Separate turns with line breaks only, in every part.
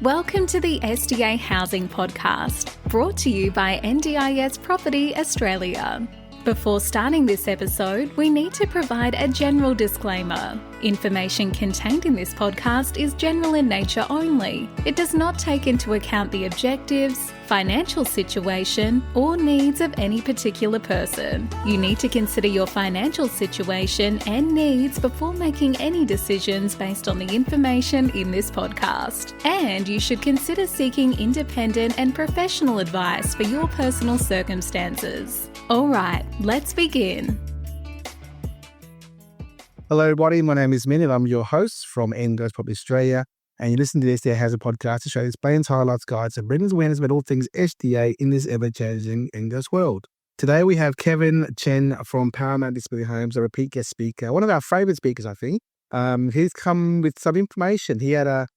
Welcome to the SDA Housing Podcast, brought to you by NDIS Property Australia. Before starting this episode, we need to provide a general disclaimer. Information contained in this podcast is general in nature only. It does not take into account the objectives, financial situation, or needs of any particular person. You need to consider your financial situation and needs before making any decisions based on the information in this podcast. And you should consider seeking independent and professional advice for your personal circumstances. All right, let's begin.
Hello, everybody. My name is Minh, and I'm your host from NDIS Property Australia. And you listen to the SDA Housing Podcast to show explains, highlights, guides, and brings awareness about all things SDA in this ever-changing NDIS world. Today, we have Kevin Chen from Paramount Disability Homes, a repeat guest speaker, one of our favourite speakers, I think. He's come with some information. He had a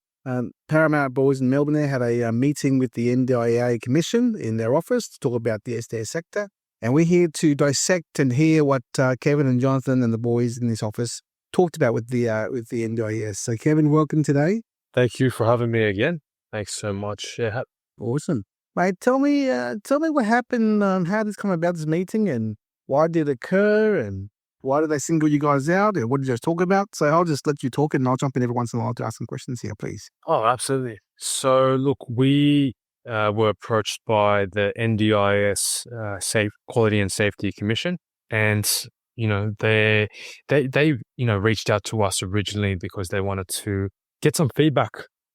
Paramount boys in Melbourne there had a meeting with the NDIA Commission in their office to talk about the SDA sector. And we're here to dissect and hear what Kevin and Jonathan and the boys in this office talked about with the NDIS. So, Kevin, welcome today.
Thank you for having me again. Thanks so much. Yeah.
Awesome, mate. Tell me what happened. How did this come about, this meeting, and why did it occur, and why did they single you guys out, and what did you guys talk about? So I'll just let you talk, and I'll jump in every once in a while to ask some questions here, please.
Oh, absolutely. So, look, we were approached by the NDIS Quality and Safety Commission, and they reached out to us originally because they wanted to get some feedback,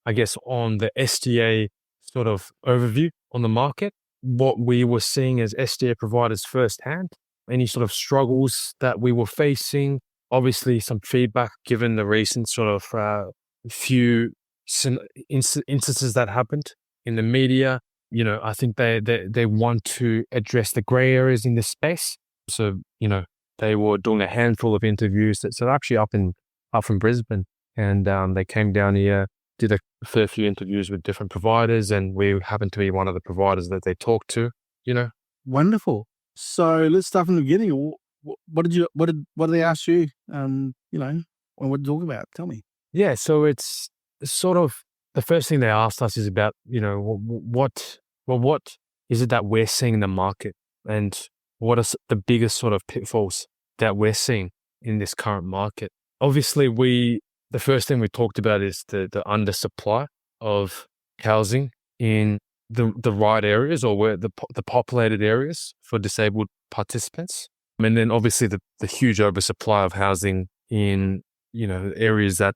I guess, on the SDA sort of overview on the market, what we were seeing as SDA providers firsthand, any sort of struggles that we were facing, obviously some feedback given the recent sort of few instances that happened in the media. I think they want to address the grey areas in this space. So, they were doing a handful of interviews. So they're actually up in Brisbane, and they came down here, did a fair few interviews with different providers, and we happened to be one of the providers that they talked to.
Wonderful. So let's start from the beginning. What did they ask you? What did you talk about? Tell me.
Yeah, so it's sort of the first thing they asked us is about what is it that we're seeing in the market, and what are the biggest sort of pitfalls that we're seeing in this current market. Obviously, the first thing we talked about is the undersupply of housing in the right areas, or where the populated areas for disabled participants. And then obviously the huge oversupply of housing in, areas that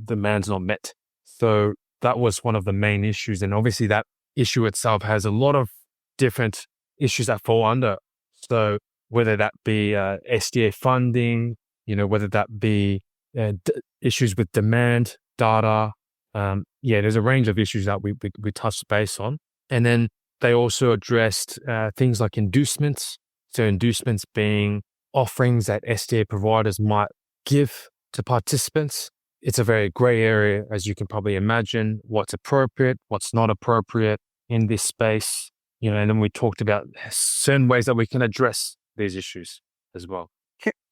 demand's not met. So that was one of the main issues. And obviously that issue itself has a lot of different issues that fall under. So whether that be SDA funding, whether that be issues with demand, data. There's a range of issues that we touched base on. And then they also addressed things like inducements. So inducements being offerings that SDA providers might give to participants. It's a very grey area, as you can probably imagine, what's appropriate, what's not appropriate in this space. And then we talked about certain ways that we can address these issues as well.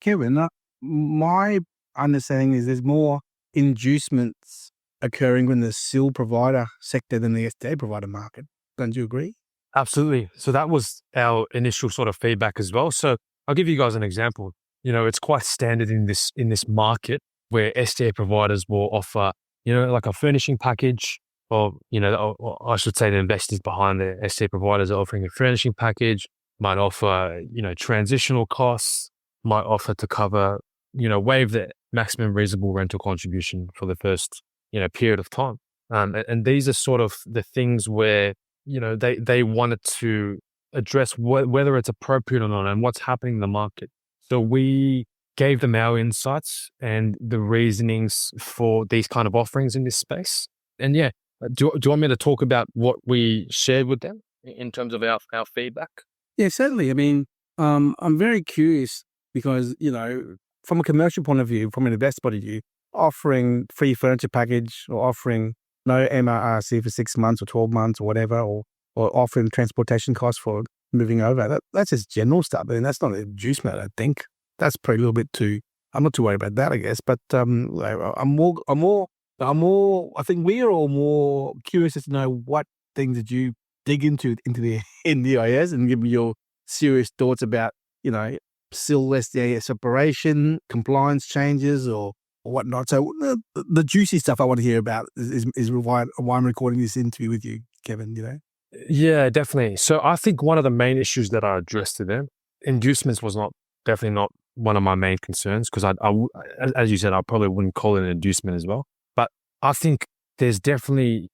Kevin, my understanding is there's more inducements occurring in the SIL provider sector than the SDA provider market. Don't you agree?
Absolutely. So that was our initial sort of feedback as well. So I'll give you guys an example. It's quite standard in this market where SDA providers will offer, like a furnishing package, or I should say the investors behind the SDA providers are offering a furnishing package, might offer, transitional costs, might offer to cover, waive the maximum reasonable rental contribution for the first, period of time. And these are sort of the things where, they wanted to address whether it's appropriate or not and what's happening in the market. So we gave them our insights and the reasonings for these kind of offerings in this space. And do you want me to talk about what we shared with them in terms of our feedback?
Yeah, certainly. I mean, I'm very curious because, from a commercial point of view, from an investor point of view, offering free furniture package or offering no MRRC for 6 months or 12 months or whatever, or offering transportation costs for moving over, that's just general stuff. I mean, that's not an inducement, I think. That's probably a little bit too, I'm not too worried about that, I guess. But I'm more But I think we are all more curious to know what things did you dig into the NDIS and give me your serious thoughts about, still SDA separation, compliance changes or whatnot. So the juicy stuff I want to hear about is why I'm recording this interview with you, Kevin,
Yeah, definitely. So I think one of the main issues that I addressed to them, inducements was definitely not one of my main concerns because as you said, I probably wouldn't call it an inducement as well. But I think there's definitely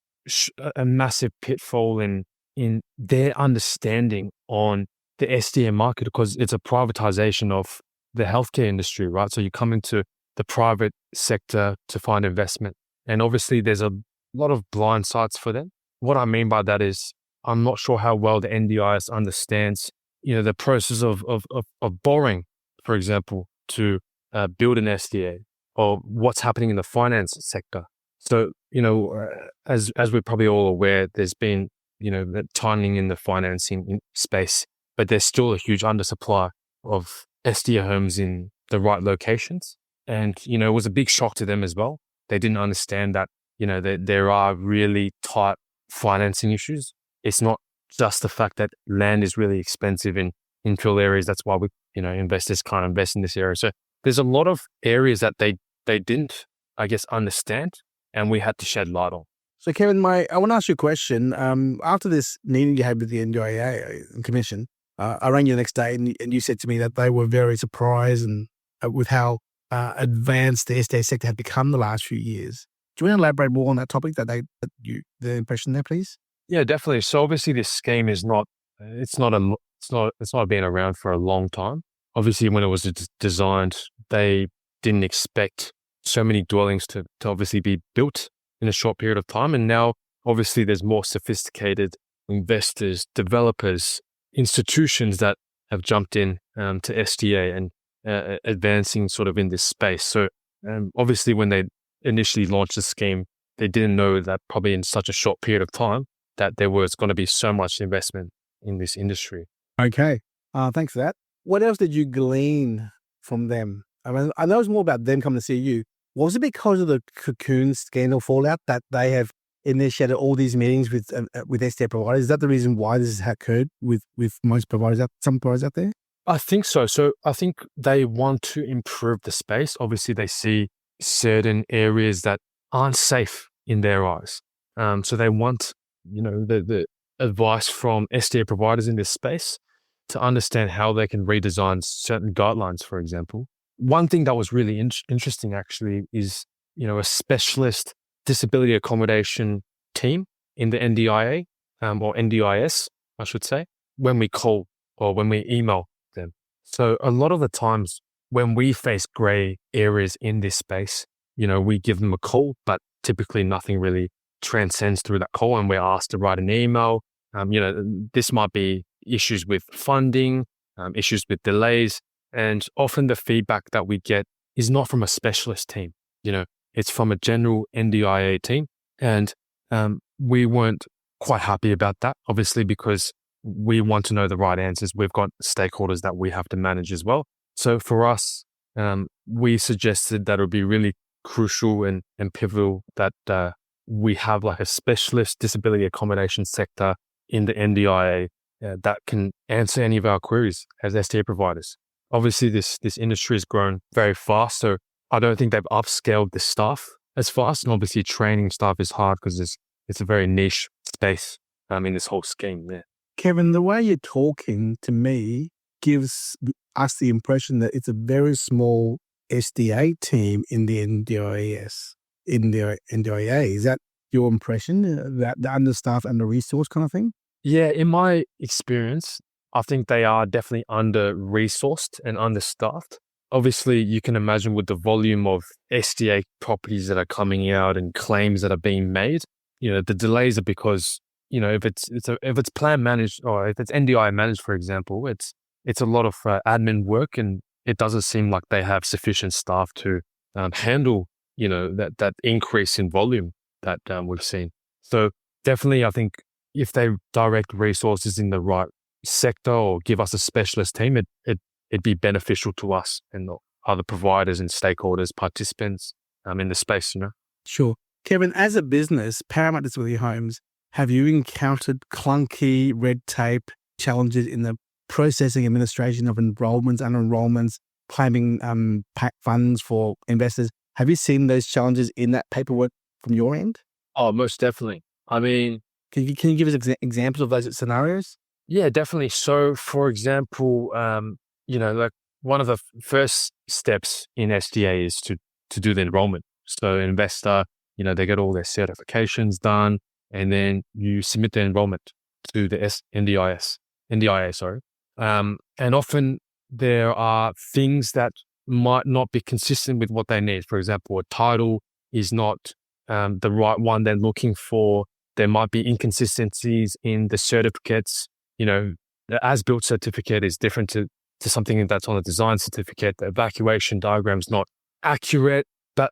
a massive pitfall in their understanding on the SDA market because it's a privatization of the healthcare industry, right? So you come into the private sector to find investment. And obviously there's a lot of blind sides for them. What I mean by that is I'm not sure how well the NDIS understands, the process of borrowing, for example, to build an SDA or what's happening in the finance sector. So, as we're probably all aware, there's been, that tightening in the financing space, but there's still a huge undersupply of SDA homes in the right locations. And, it was a big shock to them as well. They didn't understand that, there are really tight financing issues. It's not just the fact that land is really expensive in infill areas. That's why investors can't invest in this area. So there's a lot of areas that they didn't, I guess, understand, and we had to shed light on.
So Kevin, I want to ask you a question. After this meeting you had with the NDIA Commission, I rang you the next day and you said to me that they were very surprised with how advanced the SDA sector had become the last few years. Do you want to elaborate more on that topic, the impression there, please?
Yeah, definitely. So obviously this scheme is not been around for a long time. Obviously when it was designed, they didn't expect so many dwellings to obviously be built in a short period of time. And now obviously there's more sophisticated investors, developers, institutions that have jumped in to SDA and advancing sort of in this space. So obviously when they initially launched the scheme, they didn't know that probably in such a short period of time that there was going to be so much investment in this industry.
Okay. Thanks for that. What else did you glean from them? I mean, I know it's more about them coming to see you. Was it because of the Cocoon scandal fallout that they have initiated all these meetings with SDA providers? Is that the reason why this has occurred with most providers, some providers out there?
I think so. So I think they want to improve the space. Obviously, they see certain areas that aren't safe in their eyes. So they want, the advice from SDA providers in this space to understand how they can redesign certain guidelines, for example. One thing that was really interesting actually is, a specialist disability accommodation team in the NDIA or NDIS, I should say, when we call or when we email them. So a lot of the times when we face gray areas in this space, we give them a call, but typically nothing really transcends through that call and we're asked to write an email. This might be issues with funding, issues with delays. And often the feedback that we get is not from a specialist team. It's from a general NDIA team. And we weren't quite happy about that, obviously, because we want to know the right answers. We've got stakeholders that we have to manage as well. So for us, we suggested that it would be really crucial and pivotal that we have like a specialist disability accommodation sector in the NDIA that can answer any of our queries as SDA providers. Obviously, this industry has grown very fast, so I don't think they've upscaled the staff as fast. And obviously, training staff is hard because it's a very niche space in this whole scheme there.
Kevin, the way you're talking to me gives us the impression that it's a very small SDA team in the NDIS, in the NDIA. Is that your impression, that the understaffed, under-resourced kind of thing?
Yeah, in my experience, I think they are definitely under-resourced and understaffed. Obviously, you can imagine with the volume of SDA properties that are coming out and claims that are being made, the delays are because, if it's plan managed or if it's NDI managed, for example, it's a lot of admin work and it doesn't seem like they have sufficient staff to handle, that increase in volume that we've seen. So definitely, I think if they direct resources in the right sector or give us a specialist team, it'd be beneficial to us and the other providers and stakeholders, participants in the space,
Sure. Kevin, as a business, Paramount Disability Homes, have you encountered clunky red tape challenges in the processing administration of enrolments and enrolments, claiming PAC funds for investors? Have you seen those challenges in that paperwork from your end?
Oh, most definitely. I mean,
Can you give us examples of those scenarios?
yeah, definitely. So, for example, like one of the first steps in SDA is to do the enrollment. So, investor, they get all their certifications done, and then you submit the enrollment to the NDIA, sorry. And often there are things that might not be consistent with what they need. For example, a title is not the right one they're looking for. There might be inconsistencies in the certificates. The as-built certificate is different to something that's on a design certificate. The evacuation diagram is not accurate, but,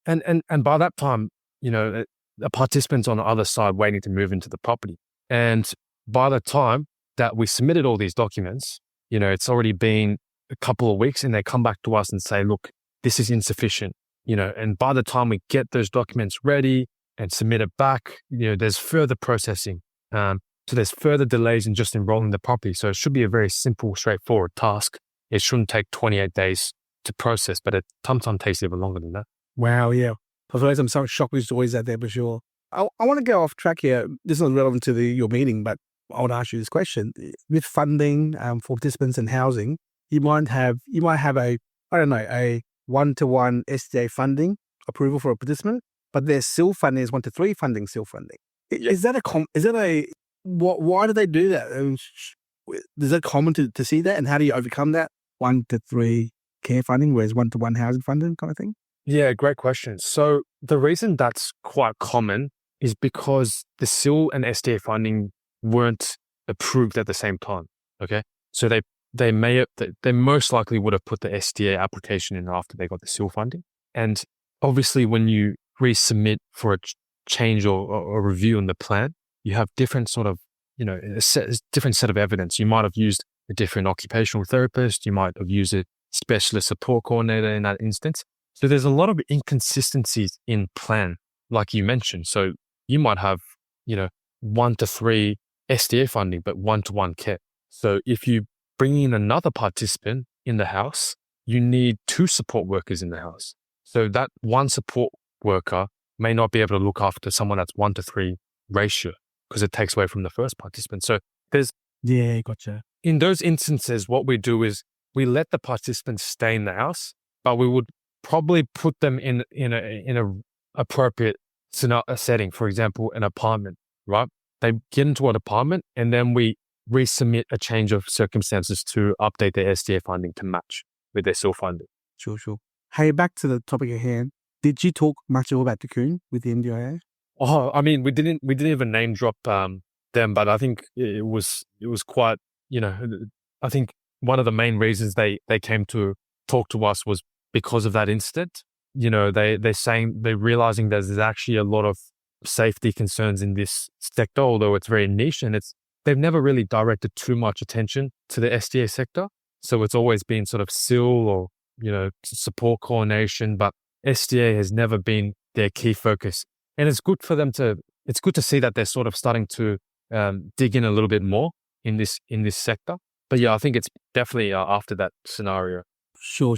and by that time, a participant's on the other side waiting to move into the property. And by the time that we submitted all these documents, it's already been a couple of weeks and they come back to us and say, look, this is insufficient, and by the time we get those documents ready and submit it back, there's further processing. So there's further delays in just enrolling the property. So it should be a very simple, straightforward task. It shouldn't take 28 days to process, but it sometimes takes even longer than that.
Wow, yeah. I've heard some shock news stories out there for sure. I want to go off track here. This is not relevant to your meeting, but I want to ask you this question. With funding for participants and housing, you might have a one-to-one SDA funding approval for a participant, but their SIL funding is 1-to-3 funding SIL funding. Yeah. Why do they do that? Is that common to see that? And how do you overcome that 1-to-3 care funding, whereas 1-to-1 housing funding kind of thing?
Yeah, great question. So the reason that's quite common is because the SIL and SDA funding weren't approved at the same time. Okay. So they most likely would have put the SDA application in after they got the SIL funding. And obviously when you resubmit for a change or a review on the plan, you have different sort of, different set of evidence. You might have used a different occupational therapist. You might have used a specialist support coordinator in that instance. So there's a lot of inconsistencies in plan, like you mentioned. So you might have, 1-to-3 SDA funding, but 1-to-1 care. So if you bring in another participant in the house, you need 2 support workers in the house. So that one support worker may not be able to look after someone that's 1-to-3 ratio because it takes away from the first participant. So
Gotcha.
In those instances, what we do is we let the participants stay in the house, but we would probably put them in a appropriate setting. For example, an apartment, right? They get into an apartment and then we resubmit a change of circumstances to update their SDA funding to match with their SIL funding.
Sure. Hey, back to the topic at hand. Did you talk much about Cocoon with the NDIA?
Oh, I mean, we didn't even name drop them, but I think it was quite, I think one of the main reasons they came to talk to us was because of that incident. They're realizing there's actually a lot of safety concerns in this sector, although it's very niche and they've never really directed too much attention to the SDA sector. So it's always been sort of SIL or, support coordination, but SDA has never been their key focus. And it's good to see that they're sort of starting to dig in a little bit more in this sector. But yeah, I think it's definitely after that scenario.
Sure.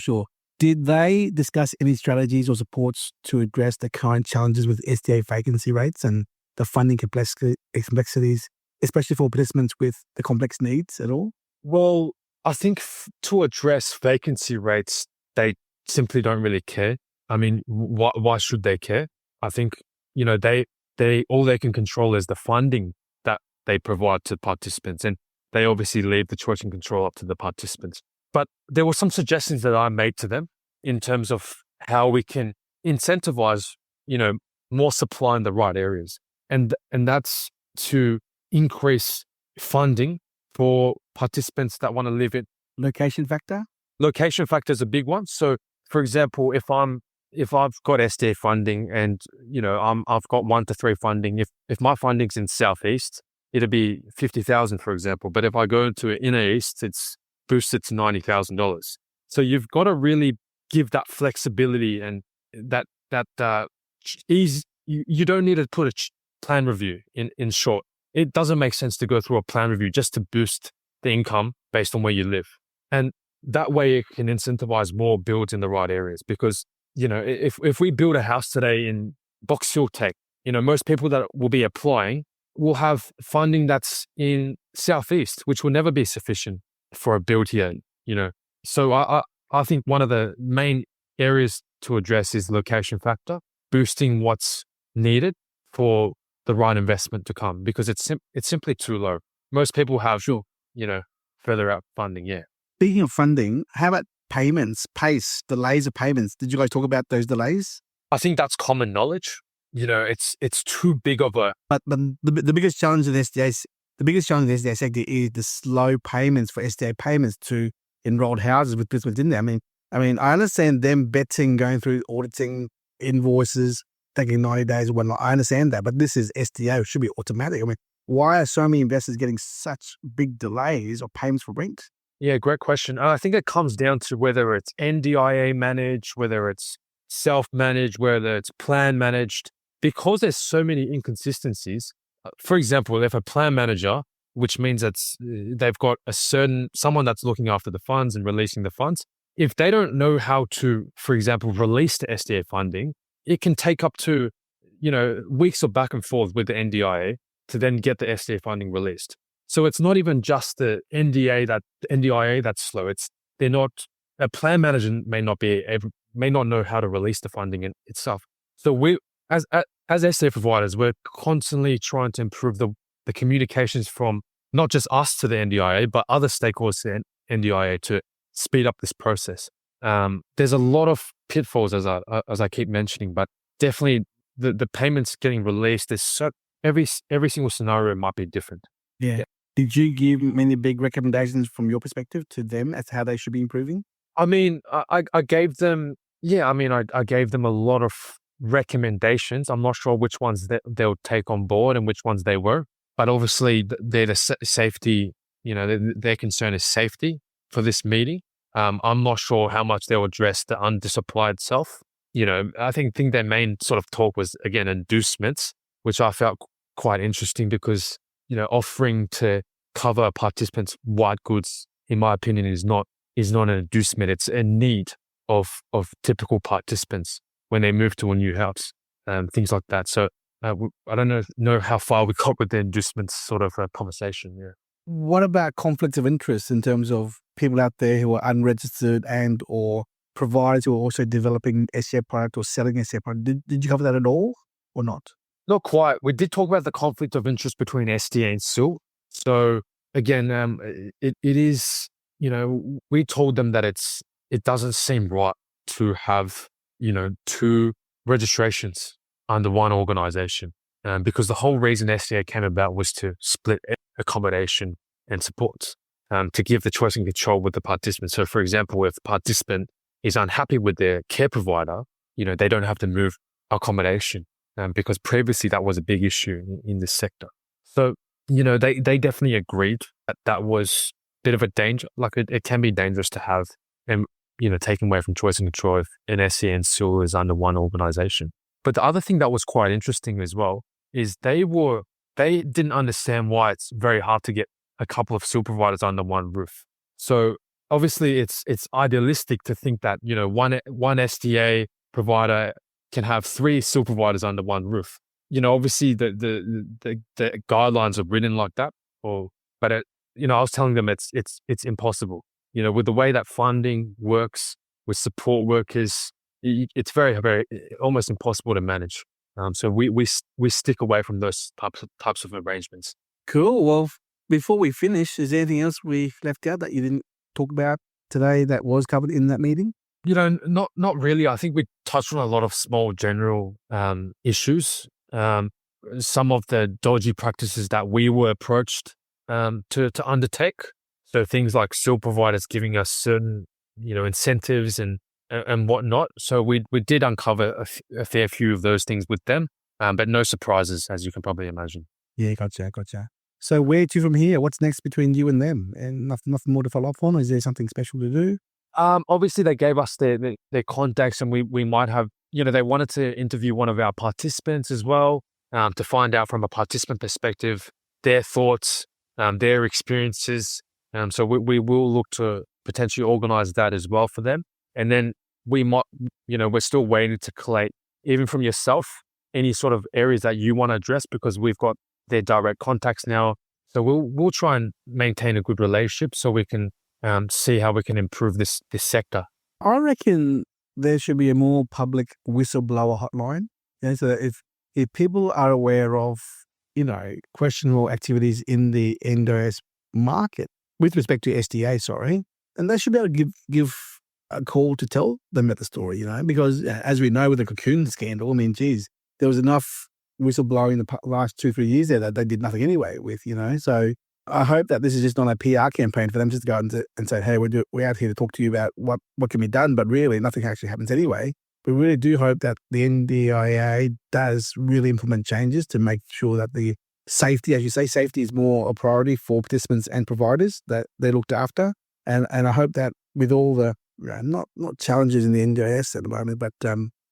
Did they discuss any strategies or supports to address the current challenges with SDA vacancy rates and the funding complexities, especially for participants with the complex needs at all?
Well, I think to address vacancy rates, they simply don't really care. I mean, why should they care? I think, they all they can control is the funding that they provide to participants. And they obviously leave the choice and control up to the participants. But there were some suggestions that I made to them in terms of how we can incentivize, more supply in the right areas. And that's to increase funding for participants that want to live in.
Location factor?
Location factor is a big one. So, for example, if I've got SDA funding and, I've got 1-to-3 funding, if my funding's in Southeast, it'll be $50,000, for example. But if I go to Inner East, it's boosted to $90,000. So you've got to really give that flexibility and that you don't need to put a plan review in short. It doesn't make sense to go through a plan review just to boost the income based on where you live. And that way it can incentivize more builds in the right areas. Because, if we build a house today in Box Hill Tech, most people that will be applying will have funding that's in Southeast, which will never be sufficient for a build here, So I think one of the main areas to address is location factor, boosting what's needed for the right investment to come, because it's simply too low. Most people have, further out funding. Yeah.
Speaking of funding, how about payments, pace, delays of payments? Did you guys talk about those delays?
I think that's common knowledge. It's too big of a.
But the biggest challenge in the SDA sector is the slow payments for SDA payments to enrolled houses with participants in there. I mean, I understand them betting, going through auditing, invoices, taking 90 days or whatnot. I understand that, but this is SDA. It should be automatic. Why are so many investors getting such big delays or payments for rent?
Yeah, great question. I think it comes down to whether it's NDIA managed, whether it's self-managed, whether it's plan managed. Because there's so many inconsistencies. For example, if a plan manager, which means that they've got someone that's looking after the funds and releasing the funds, if they don't know how to, for example, release the SDA funding, it can take up to, weeks of back and forth with the NDIA to then get the SDA funding released. So it's not even just the NDIA that's slow. A plan manager may not know how to release the funding in itself. So we, as SDA providers, we're constantly trying to improve the communications from not just us to the NDIA, but other stakeholders to the NDIA to speed up this process. There's a lot of pitfalls, as I keep mentioning, but definitely the payments getting released. Every single scenario might be different.
Yeah. Did you give many big recommendations from your perspective to them as to how they should be improving?
I gave them, I gave them a lot of recommendations. I'm not sure which ones they'll take on board and which ones they were, but obviously they're the safety, their concern is safety for this meeting. I'm not sure how much they'll address the undisciplined self. I think their main sort of talk was, again, inducements, which I felt quite interesting because, offering to cover participants' white goods, in my opinion, is not an inducement. It's a need of typical participants when they move to a new house, things like that. So I don't know how far we got with the inducements sort of conversation. Yeah.
What about conflicts of interest in terms of people out there who are unregistered and or providers who are also developing SDA product or selling SDA product? Did you cover that at all or not?
Not quite. We did talk about the conflict of interest between SDA and SIL. So again, it is, we told them that it doesn't seem right to have, two registrations under one organization, because the whole reason SDA came about was to split accommodation and supports, to give the choice and control with the participant. So for example, if the participant is unhappy with their care provider, they don't have to move accommodation, because previously that was a big issue in this sector. So, they definitely agreed that was a bit of a danger. Like it can be dangerous to have, and, taking away from choice and control if an SDA and SIL is under one organization. But the other thing that was quite interesting as well is they didn't understand why it's very hard to get a couple of SIL providers under one roof. So obviously it's idealistic to think that, one SDA provider can have 3 SIL providers under one roof. Obviously the guidelines are written like that, but I was telling them it's impossible. With the way that funding works with support workers, it's very, very almost impossible to manage. So we stick away from those types of arrangements.
Cool. Well, before we finish, is there anything else we left out that you didn't talk about today that was covered in that meeting?
Not really. I think we touched on a lot of small general issues. Some of the dodgy practices that we were approached to undertake. So things like SIL providers giving us certain, incentives and whatnot. So we did uncover a fair few of those things with them, but no surprises, as you can probably imagine.
Yeah, gotcha. So where to from here? What's next between you and them? And nothing more to follow up on? Or is there something special to do?
Obviously, they gave us their contacts, and we might have, they wanted to interview one of our participants as well, to find out from a participant perspective their thoughts, their experiences. So we will look to potentially organize that as well for them. And then we might, we're still waiting to collate, even from yourself, any sort of areas that you want to address, because we've got their direct contacts now. So we'll try and maintain a good relationship so we can see how we can improve this sector.
I reckon there should be a more public whistleblower hotline. So that if people are aware of, questionable activities in the NDIS market with respect to SDA, and they should be able to give a call to tell them about the story, because as we know with the Cocoon scandal, I mean, geez, there was enough whistleblowing the last 2-3 years there that they did nothing anyway with, So I hope that this is just not a PR campaign for them just to go out and say, hey, we're out here to talk to you about what can be done, but really nothing actually happens anyway. We really do hope that the NDIA does really implement changes to make sure that the safety, as you say, safety is more a priority for participants and providers, that they're looked after. And I hope that with all the, not challenges in the NDIS at the moment, but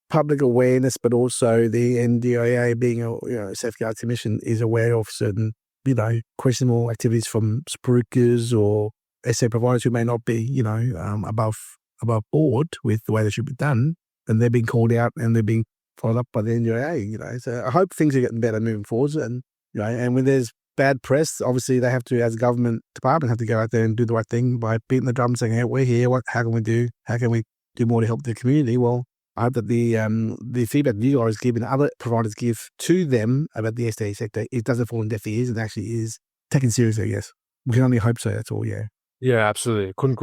public awareness, but also the NDIA being a Safeguards Commission is aware of certain, questionable activities from spruikers or SDA providers who may not be, above board with the way they should be done. And they're being called out and they're being followed up by the NDIA, So I hope things are getting better moving forwards. And, and when there's bad press, obviously they have to, as a government department, have to go out there and do the right thing by beating the drum, saying, hey, we're here. How can we do more to help the community? Well, I hope that the feedback you guys give and other providers give to them about the SDA sector, it doesn't fall on deaf ears and actually is taken seriously, I guess. We can only hope so, that's all, yeah.
Yeah, absolutely. Couldn't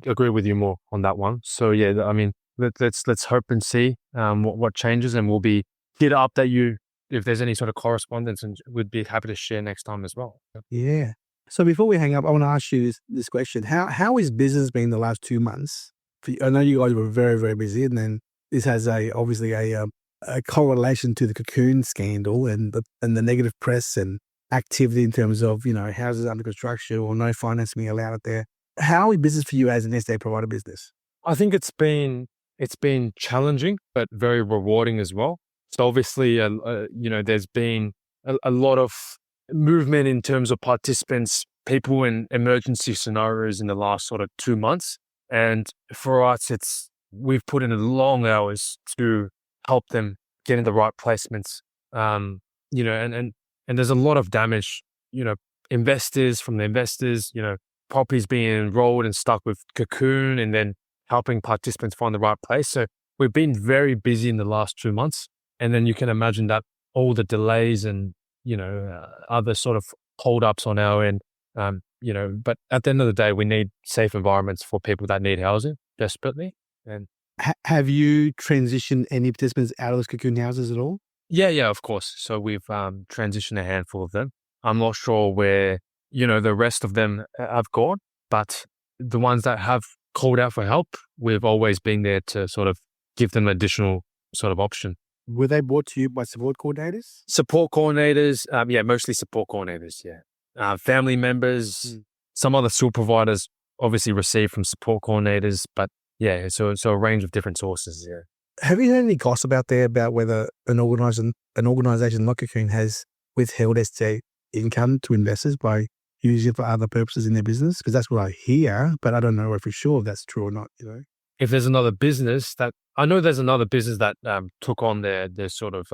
agree with you more on that one. So yeah, I mean, let's hope and see what changes, and we'll be here to update you if there's any sort of correspondence, and we'd be happy to share next time as well.
Yeah. So before we hang up, I want to ask you this question. How is business been the last 2 months? I know you guys were very, very busy, and then this has obviously a correlation to the Cocoon scandal and the negative press and activity in terms of, houses under construction or no financing allowed out there. How is business for you as an SDA provider business?
I think it's been challenging, but very rewarding as well. So obviously, there's been a lot of movement in terms of participants, people in emergency scenarios in the last sort of 2 months. And for us, we've put in long hours to help them get in the right placements. And there's a lot of damage, investors, properties being enrolled and stuck with Cocoon, and then helping participants find the right place. So we've been very busy in the last 2 months. And then you can imagine that all the delays and, other sort of holdups on our end, but at the end of the day, we need safe environments for people that need housing desperately. And
have you transitioned any participants out of those Cocoon houses at all?
Yeah, of course. So we've transitioned a handful of them. I'm not sure where, the rest of them have gone, but the ones that have called out for help, we've always been there to sort of give them additional sort of option.
Were they brought to you by support coordinators?
Support coordinators, mostly support coordinators, yeah. Family members, some other school providers obviously receive from support coordinators, but yeah, so a range of different sources, yeah.
Have you heard any gossip out there about whether an organisation like Cocoon has withheld SDA income to investors by using it for other purposes in their business? Because that's what I hear, but I don't know if for sure if that's true or not,
If there's another business I know there's another business that took on their sort of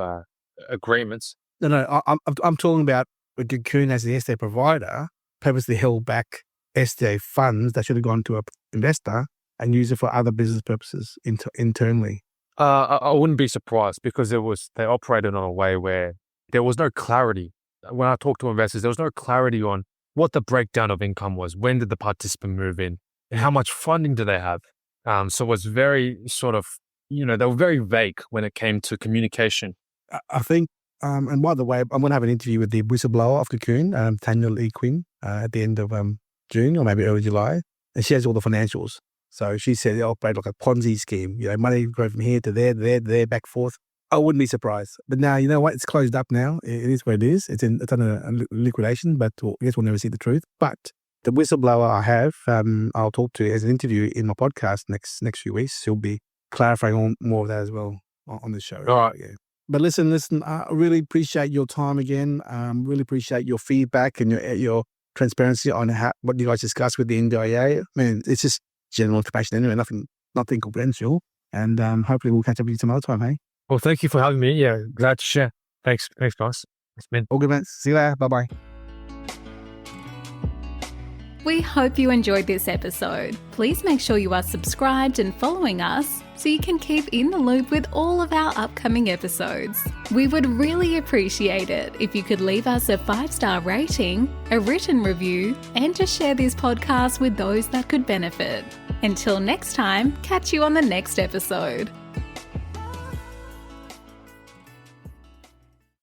agreements.
No, I'm talking about Cocoon as the SDA provider purposely held back SDA funds that should have gone to an investor and use it for other business purposes internally.
I wouldn't be surprised, because they operated on a way where there was no clarity. When I talked to investors, there was no clarity on what the breakdown of income was. When did the participant move in? How much funding do they have? So it was very sort of, they were very vague when it came to communication.
I think, and by the way, I'm going to have an interview with the whistleblower of Cocoon, Tanya Lee Quinn, at the end of June or maybe early July. And she has all the financials. So she said they operate like a Ponzi scheme. Money go from here to there, back forth. I wouldn't be surprised. But now, you know what? It's closed up now. It is what it is. It's under liquidation, but I guess we'll never see the truth. But the whistleblower I have, I'll talk to as an interview in my podcast next few weeks. He'll be clarifying more of that as well on the show.
All right.
Yeah. But listen, I really appreciate your time again. Really appreciate your feedback and your transparency on what you guys discussed with the NDIA. I mean, it's just general information anyway, nothing confidential. And hopefully we'll catch up with you some other time, hey?
Well, thank you for having me. Yeah, glad to share. Thanks, guys. It's been
all good, man. See you later. Bye-bye.
We hope you enjoyed this episode. Please make sure you are subscribed and following us so you can keep in the loop with all of our upcoming episodes. We would really appreciate it if you could leave us a 5-star rating, a written review, and to share this podcast with those that could benefit. Until next time, catch you on the next episode.